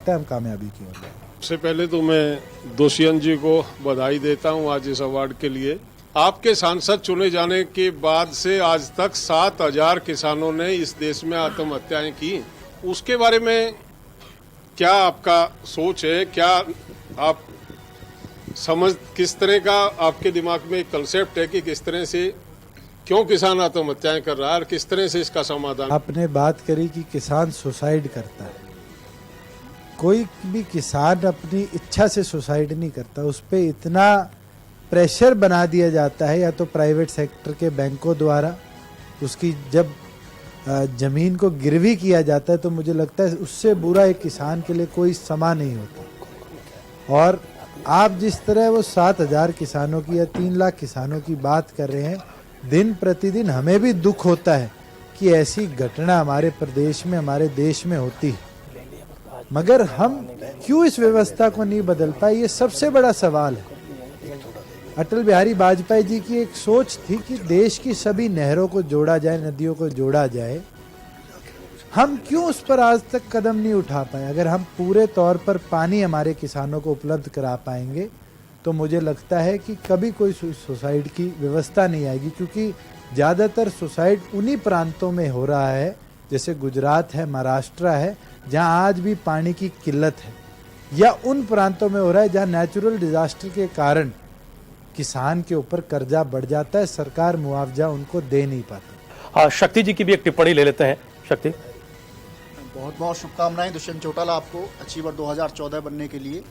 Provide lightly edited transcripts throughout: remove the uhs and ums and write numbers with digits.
हम कामयाबी की ओर जाएं। सबसे पहले तो मैं दुष्यंत जी को बधाई देता हूं आज इस अवार्ड के लिए। आपके सांसद चुने जाने के बाद से आज तक 7,000 किसानों ने इस देश में आत्महत्याएं की। उसके बारे में क्या आपका सोच है? क्या आप समझ, किस तरह का आपके दिमाग में एक कंसेप्ट है कि किस तरह से क्यों किसान आत्महत्याएं कर रहा है और किस तरह से इसका समाधान? आपने बात करी कि किसान सुसाइड करता है। कोई भी किसान अपनी इच्छा से सुसाइड नहीं करता, उस पर इतना प्रेशर बना दिया जाता है या तो प्राइवेट सेक्टर के बैंकों द्वारा, उसकी जब जमीन को गिरवी किया जाता है तो मुझे लगता है उससे बुरा एक किसान के लिए कोई समा नहीं होता। और आप जिस तरह वो 7,000 किसानों की या 3 लाख किसानों की बात कर रहे हैं, दिन प्रतिदिन हमें भी दुख होता है कि ऐसी घटना हमारे प्रदेश में, हमारे देश में होती है। मगर हम क्यों इस व्यवस्था को नहीं बदल पाए, ये सबसे बड़ा सवाल है। अटल बिहारी वाजपेयी जी की एक सोच थी कि देश की सभी नहरों को जोड़ा जाए, नदियों को जोड़ा जाए। हम क्यों उस पर आज तक कदम नहीं उठा पाए? अगर हम पूरे तौर पर पानी हमारे किसानों को उपलब्ध करा पाएंगे तो मुझे लगता है कि कभी कोई सुसाइड की व्यवस्था नहीं आएगी, क्योंकि ज़्यादातर सुसाइड उन्हीं प्रांतों में हो रहा है, जैसे गुजरात है, महाराष्ट्र है, जहां आज भी पानी की किल्लत है, या उन प्रांतों में हो रहा है जहां नेचुरल डिजास्टर के कारण किसान के ऊपर कर्जा बढ़ जाता है, सरकार मुआवजा उनको दे नहीं पाती। हाँ, शक्ति जी की भी एक टिप्पणी ले लेते हैं। शक्ति, बहुत बहुत शुभकामनाएं दुष्यंत चौटाला आपको अचीवर 2014 बनने के लिए।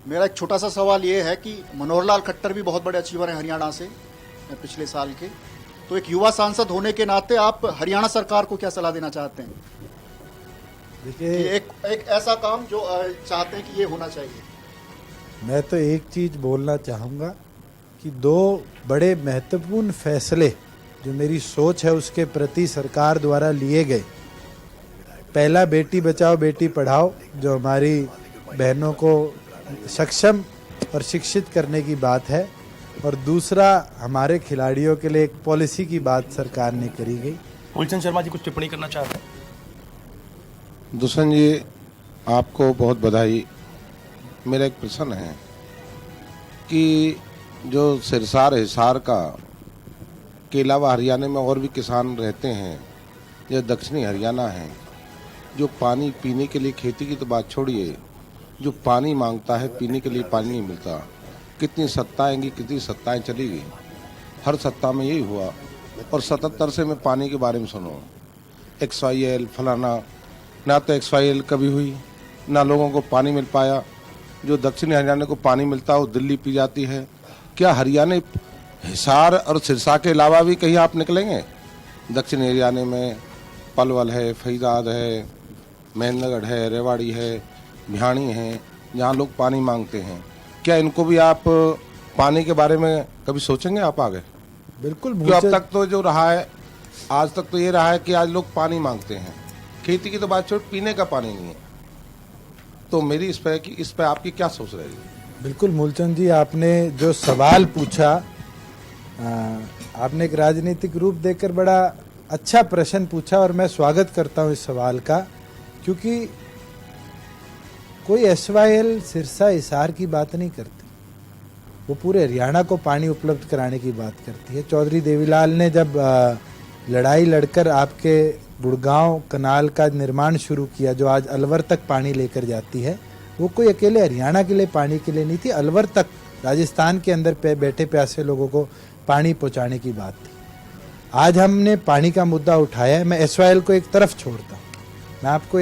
मेरा एक छोटा सा सवाल ये है कि मनोहर लाल खट्टर भी बहुत बड़े अचीवर हैं हरियाणा से पिछले साल के, तो एक युवा सांसद होने के नाते आप हरियाणा सरकार को क्या सलाह देना चाहते हैं? देखिए, एक ऐसा काम जो चाहते हैं कि ये होना चाहिए। मैं तो एक चीज बोलना चाहूँगा कि 2 बड़े महत्वपूर्ण फैसले जो मेरी सोच है उसके प्रति सरकार द्वारा लिए गए। पहला, बेटी बचाओ बेटी पढ़ाओ, जो हमारी बहनों को सक्षम और शिक्षित करने की बात है, और दूसरा, हमारे खिलाड़ियों के लिए एक पॉलिसी की बात सरकार ने करी गई। मूलचंद शर्मा जी कुछ टिप्पणी करना चाहते हैं? दुष्यंत जी, आपको बहुत बधाई। मेरा एक प्रश्न है कि जो सिरसार हिसार का के अलावा हरियाणा में और भी किसान रहते हैं, या दक्षिणी हरियाणा है, जो पानी पीने के लिए, खेती की तो बात छोड़िए, जो पानी मांगता है, पीने के लिए पानी नहीं मिलता। कितनी सत्ता आएंगी, कितनी सत्ताएं चलेगी, हर सत्ता में यही हुआ। और 77 से मैं पानी के बारे में सुनो, XYL फलाना, ना तो XYL कभी हुई, ना लोगों को पानी मिल पाया। जो दक्षिणी हरियाणा को पानी मिलता है वो दिल्ली पी जाती है। क्या हरियाणा, हिसार और सिरसा के अलावा भी कहीं आप निकलेंगे? दक्षिणी हरियाणा में पलवल है, फरीदाबाद है, महेंद्रगढ़ है, रेवाड़ी है, भिवानी है, जहाँ लोग पानी मांगते हैं। क्या इनको भी आप पानी के बारे में कभी सोचेंगे आप आगे? बिल्कुल। अब तक तो जो रहा है, आज तक तो ये रहा है कि आज लोग पानी मांगते हैं, खेती की तो बात छोड़, पीने का पानी नहीं है। तो मेरी इस पे आपकी क्या सोच रहेगी? बिल्कुल मूलचंद जी, आपने जो सवाल पूछा, आपने एक राजनीतिक रूप देकर बड़ा अच्छा प्रश्न पूछा, और मैं स्वागत करता हूं इस सवाल का, क्योंकि कोई SYL सिरसा हिसार की बात नहीं करती, वो पूरे हरियाणा को पानी उपलब्ध कराने की बात करती है। चौधरी देवीलाल ने जब लड़ाई लड़कर आपके गुड़गांव कनाल का निर्माण शुरू किया, जो आज अलवर तक पानी लेकर जाती है, वो कोई अकेले हरियाणा के लिए पानी के लिए नहीं थी, अलवर तक, राजस्थान के अंदर बैठे प्यासे लोगों को पानी पहुंचाने की बात थी। आज हमने पानी का मुद्दा उठाया है। मैं SYL को एक तरफ छोड़ता हूँ, मैं आपको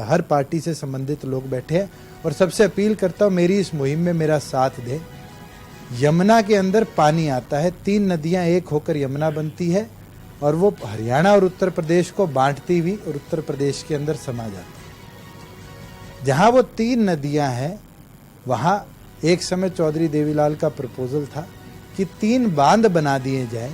हर पार्टी से संबंधित लोग बैठे हैं, और सबसे अपील करता हूँ मेरी इस मुहिम में मेरा साथ दें। यमुना के अंदर पानी आता है, 3 नदियाँ एक होकर यमुना बनती है, और वो हरियाणा और उत्तर प्रदेश को बांटती हुई और उत्तर प्रदेश के अंदर समा जाती है। जहाँ वो 3 नदियाँ हैं, वहाँ एक समय चौधरी देवीलाल का प्रपोजल था कि 3 बांध बना दिए जाए।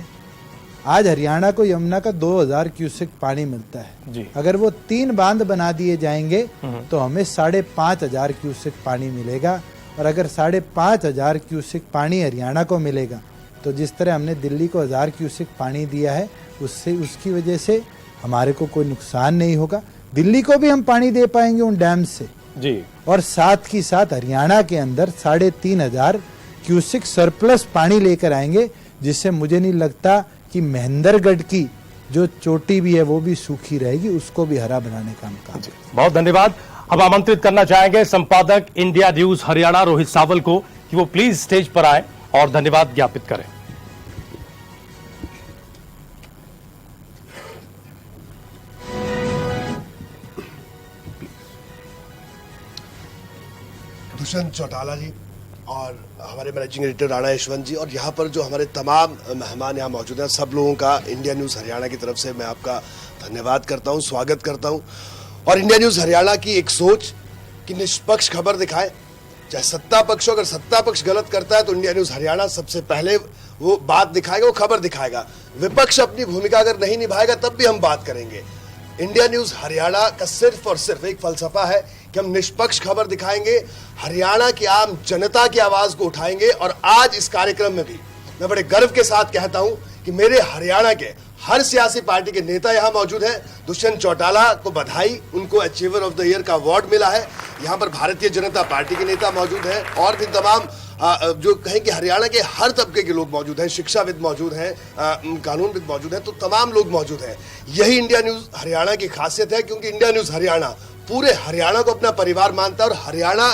आज हरियाणा को यमुना का 2000 क्यूसेक पानी मिलता है जी। अगर वो 3 बांध बना दिए जाएंगे तो हमें 5,500 क्यूसेक पानी मिलेगा, और अगर 5,500 क्यूसेक पानी हरियाणा को मिलेगा तो जिस तरह हमने दिल्ली को 1000 क्यूसेक पानी दिया है, उससे उसकी वजह से हमारे को कोई नुकसान नहीं होगा। दिल्ली को भी हम पानी दे पाएंगे उन डैम से जी। और साथ ही साथ हरियाणा के अंदर 3,500 क्यूसिक सरप्लस पानी लेकर आएंगे, जिससे मुझे नहीं लगता कि महेंद्रगढ़ की जो चोटी भी है वो भी सूखी रहेगी, उसको भी हरा बनाने का हम काम करेंगे। बहुत धन्यवाद। अब आमंत्रित करना चाहेंगे संपादक इंडिया न्यूज हरियाणा रोहित सावल को कि वो प्लीज स्टेज पर आए और धन्यवाद ज्ञापित करें। दुष्यंत चौटाला जी और हमारे मैनेजिंग एडिटर राणा यशवंत जी और यहाँ पर जो हमारे तमाम मेहमान यहाँ मौजूद हैं, सब लोगों का इंडिया न्यूज़ हरियाणा की तरफ से मैं आपका धन्यवाद करता हूँ, स्वागत करता हूँ। और इंडिया न्यूज़ हरियाणा की एक सोच कि निष्पक्ष खबर दिखाए, चाहे सत्ता पक्ष हो, अगर सत्ता पक्ष गलत करता है तो इंडिया न्यूज़ हरियाणा सबसे पहले वो बात दिखाएगा, वो खबर दिखाएगा। विपक्ष अपनी भूमिका अगर नहीं निभाएगा तब भी हम बात करेंगे। इंडिया न्यूज़ हरियाणा का सिर्फ और सिर्फ एक फलसफा है कि हम निष्पक्ष खबर दिखाएंगे, हरियाणा की आम जनता की आवाज को उठाएंगे। और आज इस कार्यक्रम में भी मैं बड़े गर्व के साथ कहता हूं कि मेरे हरियाणा के हर सियासी पार्टी के नेता यहां मौजूद हैं। दुष्यंत चौटाला को बधाई, उनको अचीवर ऑफ द ईयर का अवार्ड मिला है। यहां पर भारतीय जनता पार्टी के नेता मौजूद हैं और भी तमाम जो कहें कि हरियाणा के हर तबके के लोग मौजूद हैं, शिक्षाविद मौजूद हैं, कानूनविद मौजूद हैं, तो तमाम लोग मौजूद हैं। यही इंडिया न्यूज़ हरियाणा की खासियत है, क्योंकि इंडिया न्यूज़ हरियाणा पूरे हरियाणा को अपना परिवार मानता है। और हरियाणा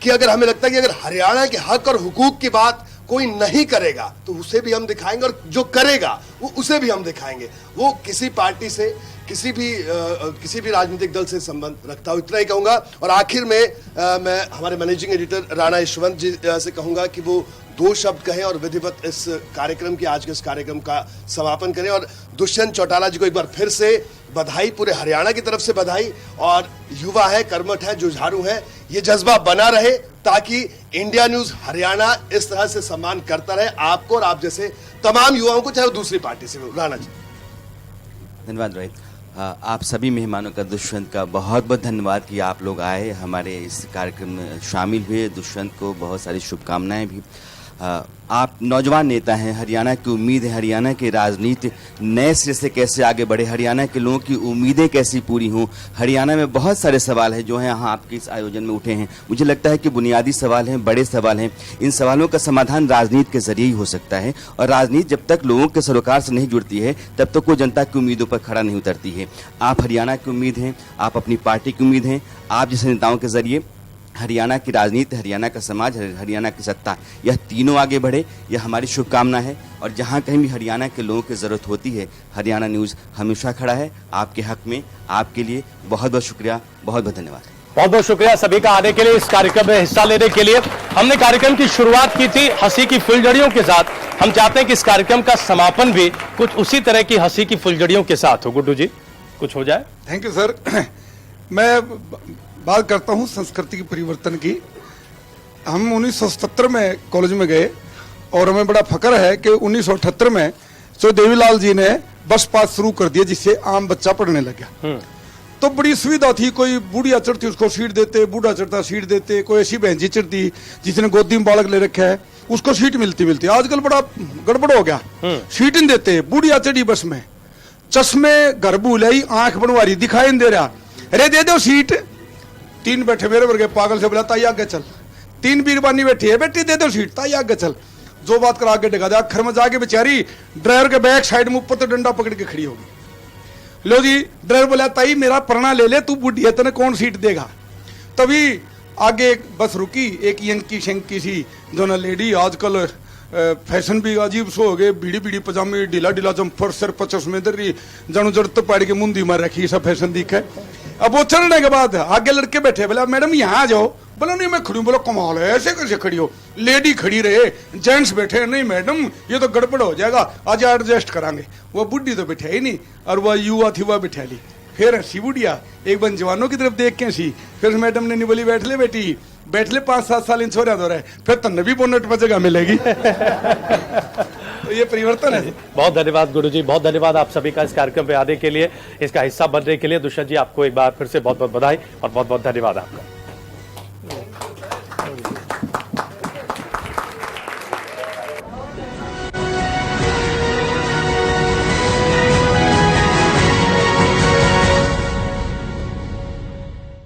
की अगर हमें लगता है कि अगर हरियाणा के हक और हुकूक की बात कोई नहीं करेगा तो उसे भी हम दिखाएंगे, और जो करेगा वो उसे भी हम दिखाएंगे। वो किसी पार्टी से, किसी भी राजनीतिक दल से संबंध रखता हूं, इतना ही कहूंगा। और आखिर में मैं हमारे मैनेजिंग एडिटर राणा यशवंत जी से कहूंगा कि वो 2 शब्द कहें और विधिवत इस कार्यक्रम की, आज के इस कार्यक्रम का समापन करें। और दुष्यंत चौटाला जी को एक बार फिर से बधाई, पूरे हरियाणा की तरफ से बधाई। और युवा है, कर्मठ है, जुझारू है, ये जज्बा बना रहे ताकि इंडिया न्यूज़ हरियाणा इस तरह से सम्मान करता रहे आपको और आप जैसे तमाम युवाओं को, चाहे वो दूसरी पार्टी से हो। राणा जी धन्यवाद रोहित। आप सभी मेहमानों का, दुष्यंत का बहुत बहुत धन्यवाद कि आप लोग आए, हमारे इस कार्यक्रम में शामिल हुए। दुष्यंत को बहुत सारी शुभकामनाएं भी। आप नौजवान नेता हैं, हरियाणा की उम्मीद है, हरियाणा की राजनीति नए सिरे से कैसे आगे बढ़े, हरियाणा के लोगों की उम्मीदें कैसी पूरी हों। हरियाणा में बहुत सारे सवाल हैं जो हैं यहाँ आपके इस आयोजन में उठे हैं। मुझे लगता है कि बुनियादी सवाल हैं, बड़े सवाल हैं। इन सवालों का समाधान राजनीति के जरिए ही हो सकता है, और राजनीति जब तक लोगों के सरोकार से नहीं जुड़ती है तब तक वो जनता की उम्मीदों पर खड़ा नहीं उतरती है। आप हरियाणा की उम्मीद हैं, आप अपनी पार्टी की उम्मीद हैं। आप जैसे नेताओं के जरिए हरियाणा की राजनीति, हरियाणा का समाज, हरियाणा की सत्ता, यह तीनों आगे बढ़े, यह हमारी शुभकामना है। और जहां कहीं भी हरियाणा के लोगों की ज़रूरत होती है, हरियाणा न्यूज़ हमेशा खड़ा है आपके हक में। आपके लिए बहुत बहुत शुक्रिया, बहुत बहुत धन्यवाद। बहुत बहुत शुक्रिया सभी का आने के लिए, इस कार्यक्रम में हिस्सा लेने के लिए। हमने कार्यक्रम की शुरुआत की थी हंसी की फुलझड़ियों के साथ। हम चाहते हैं कि इस कार्यक्रम का समापन भी कुछ उसी तरह की हंसी की फुलझड़ियों के साथ हो। गुड्डू जी, कुछ हो जाए। Thank you sir. मैं बात करता हूं संस्कृति की परिवर्तन की। हम 1977 में कॉलेज में गए और हमें बड़ा फक्र है कि 1978 में सो देवीलाल जी ने बस पास शुरू कर दिया, जिससे आम बच्चा पढ़ने लगा। तो बड़ी सुविधा थी, कोई बूढ़िया चढ़ती उसको सीट देते, बूढ़ा चढ़ता सीट देते, कोई ऐसी बहन जी चढ़ती जिसने गोदी में बालक ले रखा है उसको सीट मिलती। आजकल बड़ा गड़बड़ हो गया, सीट नहीं देते। बूढ़िया चढ़ी बस में, चश्मे घर भूल, आंख बनवारी, दिखाई नहीं दे रहा, अरे दे दो सीट। 3 बैठे मेरे वर्गे पागल से बोला ताई आगे चल। 3 बीरबानी बैठी है, बेटी दे दो सीट, ताई आगे चल। जो बात कर आगे डगा दे, आखिर में जाके बेचारी ड्राइवर के बैक साइड में ऊपर तो डंडा पकड़ के खड़ी होगी। लो जी, ड्राइवर बोला ताई मेरा परना ले ले, तू बुढ़ी है, तेने कौन सीट देगा। तभी आगे एक बस रुकी, एक यंकी शंकी सी जो ना लेडी, आजकल फैशन भी अजीब सो हो गए, बीड़ी बीड़ी पजामी, ढीला ढीला जम्फर, सिर पर चश्मे दर्री, जानू जरूरत पड़ के मुंदी मार रखी, सब फैशन दिखे। अब वो चलने के बाद आगे लड़के बैठे, बोला मैडम यहाँ आ जाओ। बोला नहीं मैं खड़ी हूँ। बोला कमाल है, ऐसे कैसे खड़ी हो, लेडी खड़ी रहे, जेंट्स बैठे। नहीं मैडम ये तो गड़बड़ हो जाएगा, आज एडजस्ट करांगे। वो बुढ़ी तो बैठा ही नहीं, और वह युवा थी, वह बैठा ली। फिर हंसी बुढ़िया, एक बन जवानों की तरफ देख के हंसी। फिर मैडम ने नहीं बोली बैठ ले बेटी, बैठ ले, 5-7 साल इन छोरा दो रहे, फिर तन्ने भी बोनट पर जगह मिलेगी। तो ये परिवर्तन है। बहुत धन्यवाद गुरु जी, बहुत धन्यवाद आप सभी का इस कार्यक्रम पे आने के लिए, इसका हिस्सा बनने के लिए। दुष्यंत जी, आपको एक बार फिर से बहुत बहुत बधाई और बहुत बहुत धन्यवाद आपका।